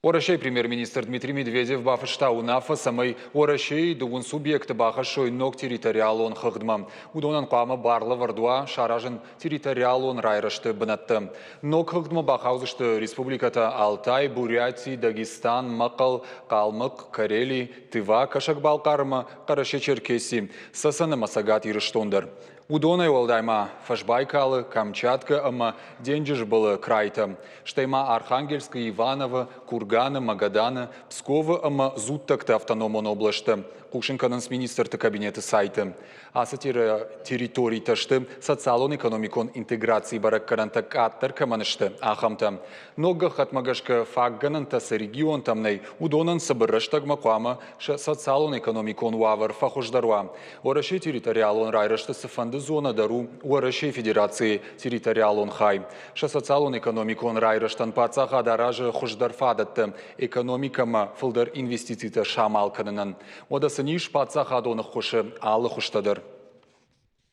Орашей премьер-министр Дмитрий Медведев бафышта унафа самый Орашей дугун субъекты баха шойнок территориал он хыгдма. Удонан қамы барлы вардуа шаражын территориал он райрашты бынатты. Нок хыгдма бахаузышты республиката Алтай, Бурятий, Дагестан, Мақал, Қалмық, Карелий, Тыва, Кашакбалқарма, Караши-Черкесии. Сасаны масагат ирыштондар. Удонай олдайма Фашбайкалы, Камчатка, ама деньжиш было крайта. Штайма Архангельска, Иваново, Кургана, Магадана, Пскова, ама зуттакта автономон облашты. Кушинканынс министрты кабинеты сайты. Аса территорий ташты социалон-экономикон интеграции бараккарантак аттар каманышты ахамта. Нога хатмагашка фагганан тасы регион тамней удонан сабырыштаг макуама социалон-экономикон уавар фахуждаруа. Ораши территориалон райрышты сыфанды зона дару Ораши федерации территориалон хай. Социалон-экономикон райрыштан пацаха даражы хуждарфадатты экономикама фылдар инвестицита шамалканынан. Сыниш патса хадоны хуши алы хуштадыр.